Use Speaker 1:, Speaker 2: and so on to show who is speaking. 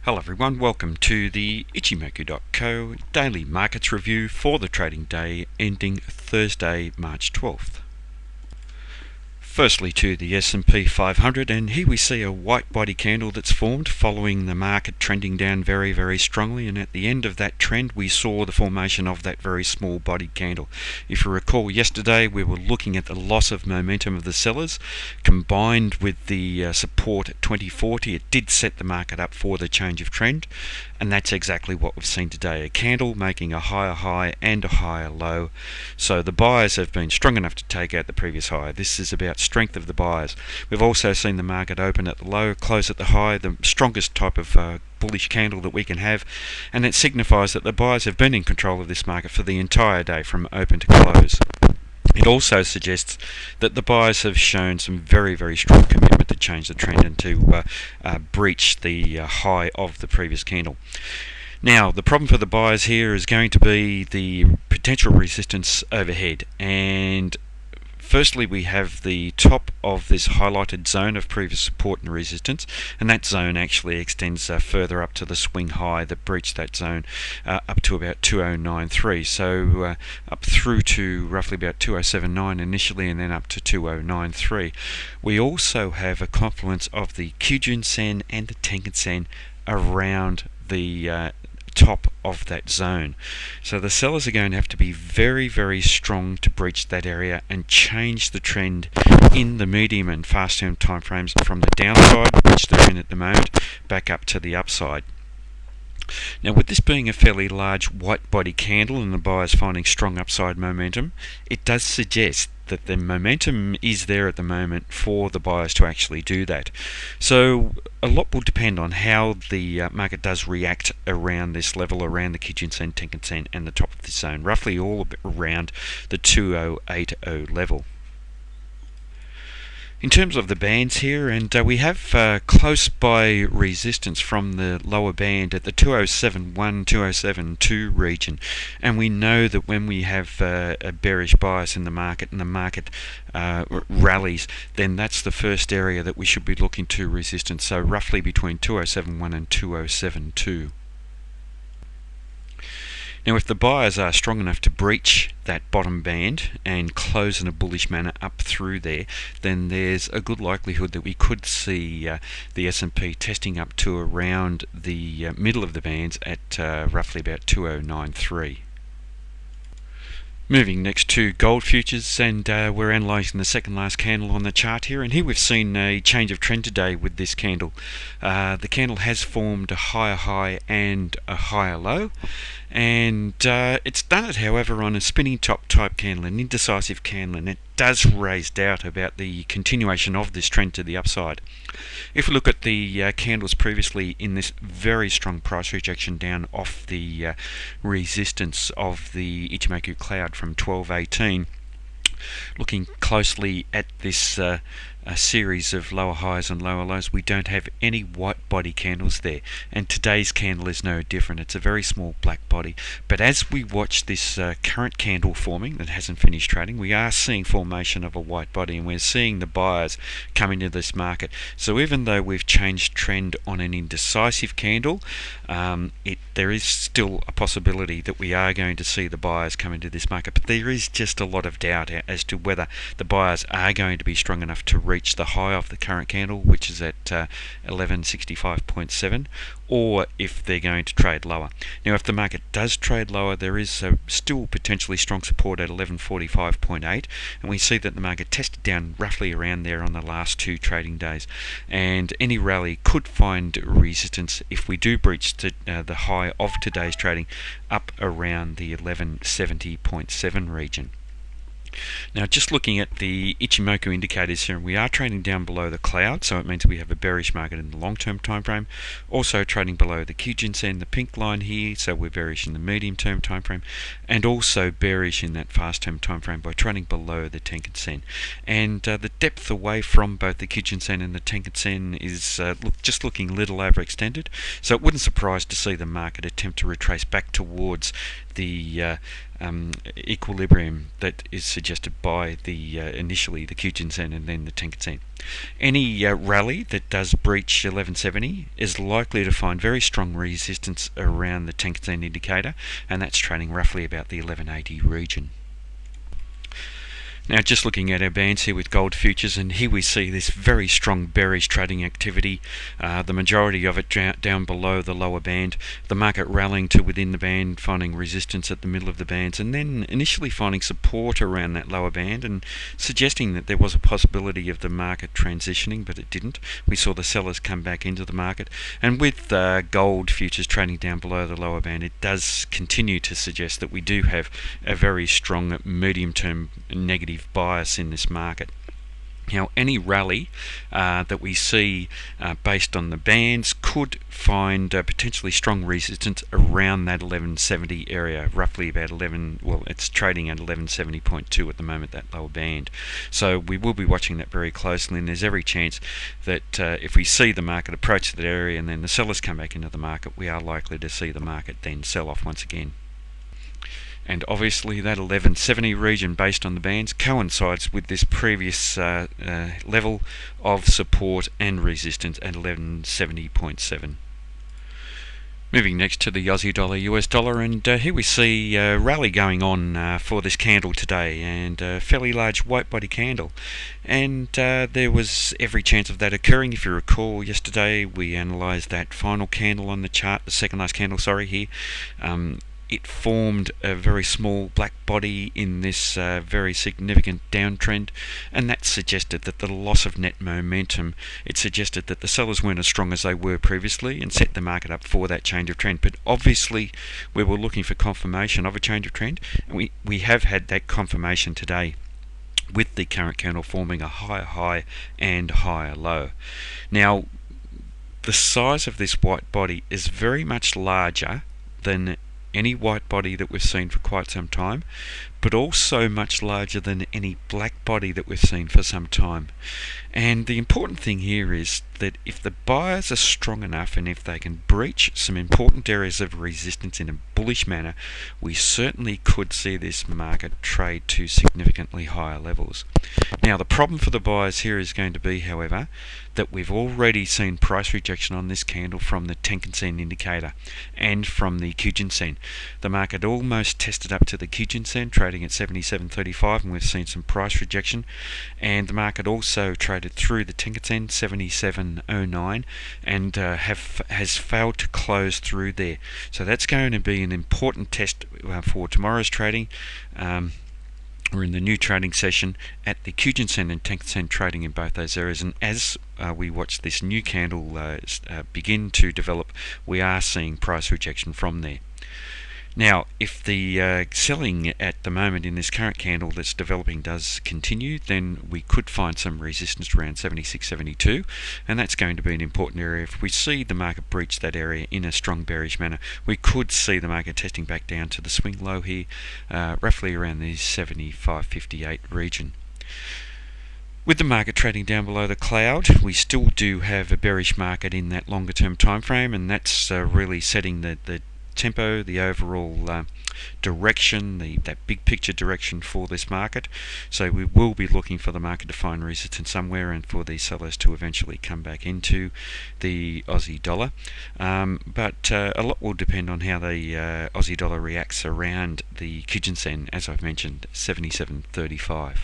Speaker 1: Hello everyone, welcome to the Ichimoku.co daily markets review for the trading day ending Thursday, March 12th. Firstly to the S&P 500, and here we see a white body candle that's formed following the market trending down very strongly, and at the end of that trend we saw the formation of that very small body candle. If you recall, yesterday we were looking at the loss of momentum of the sellers combined with the support at 2040. It did set the market up for the change of trend, and that's exactly what we've seen today, a candle making a higher high and a higher low. So the buyers have been strong enough to take out the previous high. This is about strength of the buyers. We've also seen the market open at the low, close at the high, the strongest type of bullish candle that we can have, and it signifies that the buyers have been in control of this market for the entire day from open to close. It also suggests that the buyers have shown some very strong commitment to change the trend and to breach the high of the previous candle. Now, the problem for the buyers here is going to be the potential resistance overhead, and firstly we have the top of this highlighted zone of previous support and resistance, and that zone actually extends further up to the swing high that breached that zone up to about 2093, so up through to roughly about 2079 initially, and then up to 2093. We also have a confluence of the Kijun-sen and the Tenkan-sen around the top of that zone. So the sellers are going to have to be very strong to breach that area and change the trend in the medium and fast term time frames from the downside, which they're in at the moment, back up to the upside. Now, with this being a fairly large white body candle and the buyers finding strong upside momentum, it does suggest that the momentum is there at the moment for the buyers to actually do that. So a lot will depend on how the market does react around this level, around the Kijun-sen, Tenkan-sen and the top of this zone, roughly all around the 2080 level. In terms of the bands here, and we have close by resistance from the lower band at the 2071, 2072 region, and we know that when we have a bearish bias in the market and the market rallies, then that's the first area that we should be looking to resistance, so roughly between 2071 and 2072. Now, if the buyers are strong enough to breach that bottom band and close in a bullish manner up through there, then there's a good likelihood that we could see the S&P testing up to around the middle of the bands at roughly about 2093. Moving next to gold futures, and we're analysing the second last candle on the chart here, and here we've seen a change of trend today with this candle. The candle has formed a higher high and a higher low, and it's done it however on a spinning top type candle, an indecisive candle, and it does raise doubt about the continuation of this trend to the upside. If we look at the candles previously in this very strong price rejection down off the resistance of the Ichimoku cloud from 1218, looking closely at this a series of lower highs and lower lows, we don't have any white body candles there, and today's candle is no different. It's a very small black body, but as we watch this current candle forming that hasn't finished trading, we are seeing formation of a white body, and we're seeing the buyers come into this market. So even though we've changed trend on an indecisive candle, there is still a possibility that we are going to see the buyers come into this market, but there is just a lot of doubt as to whether the buyers are going to be strong enough to reach the high of the current candle, which is at 1165.7, or if they're going to trade lower. Now, if the market does trade lower, there is still potentially strong support at 1145.8, and we see that the market tested down roughly around there on the last two trading days, and any rally could find resistance if we do breach the high of today's trading up around the 1170.7 region. Now, just looking at the Ichimoku indicators here, we are trading down below the cloud, so it means we have a bearish market in the long-term time frame. Also trading below the Kijun-sen, the pink line here, so we're bearish in the medium-term time frame, and also bearish in that fast-term time frame by trading below the Tenkan-sen. And the depth away from both the Kijun-sen and the Tenkan-sen is just looking a little overextended, so it wouldn't surprise to see the market attempt to retrace back towards the equilibrium that is suggested by the initially the Kijun-sen and then the Tenkan-sen. Any rally that does breach 1170 is likely to find very strong resistance around the Tenkan-sen indicator, and that's trading roughly about the 1180 region. Now, just looking at our bands here with gold futures, and here we see this very strong bearish trading activity, the majority of it down below the lower band, the market rallying to within the band, finding resistance at the middle of the bands, and then initially finding support around that lower band and suggesting that there was a possibility of the market transitioning, but it didn't. We saw the sellers come back into the market, and with gold futures trading down below the lower band, it does continue to suggest that we do have a very strong medium-term negative bias in this market. Now, any rally that we see based on the bands could find potentially strong resistance around that 1170 area, roughly about 11, well, it's trading at 1170.2 at the moment, that lower band. So we will be watching that very closely, and there's every chance that if we see the market approach that area and then the sellers come back into the market, we are likely to see the market then sell off once again. And obviously that 1170 region based on the bands coincides with this previous level of support and resistance at 1170.7. Moving next to the Aussie dollar, US dollar, and here we see a rally going on for this candle today, and a fairly large white body candle, and there was every chance of that occurring. If you recall, yesterday we analysed that final candle on the chart, the second last candle, here. It formed a very small black body in this very significant downtrend, and that suggested that the loss of net momentum, it suggested that the sellers weren't as strong as they were previously and set the market up for that change of trend. But obviously we were looking for confirmation of a change of trend, and we have had that confirmation today, with the current candle forming a higher high and higher low. Now, the size of this white body is very much larger than any white body that we've seen for quite some time, but also much larger than any black body that we've seen for some time. And the important thing here is that if the buyers are strong enough and if they can breach some important areas of resistance in a bullish manner, we certainly could see this market trade to significantly higher levels. Now, the problem for the buyers here is going to be, however, that we've already seen price rejection on this candle from the Tenkan-sen indicator and from the Kijun-sen. The market almost tested up to the Kijun-sen, trading at 77.35, and we've seen some price rejection, and the market also traded through the Tenkan-sen 77.09 and has failed to close through there. So that's going to be an important test for tomorrow's trading. We're in the new trading session at the Kijun-sen and Tenkan-sen, trading in both those areas, and as we watch this new candle begin to develop, we are seeing price rejection from there. Now, if the selling at the moment in this current candle that's developing does continue, then we could find some resistance around 76.72, and that's going to be an important area. If we see the market breach that area in a strong bearish manner, we could see the market testing back down to the swing low here, roughly around the 75.58 region. With the market trading down below the cloud, we still do have a bearish market in that longer term time frame, and that's really setting the tempo, the overall direction, that big picture direction for this market. So we will be looking for the market to find resistance somewhere and for these sellers to eventually come back into the Aussie dollar. But a lot will depend on how the Aussie dollar reacts around the Kijun-sen, as I've mentioned, 77.35.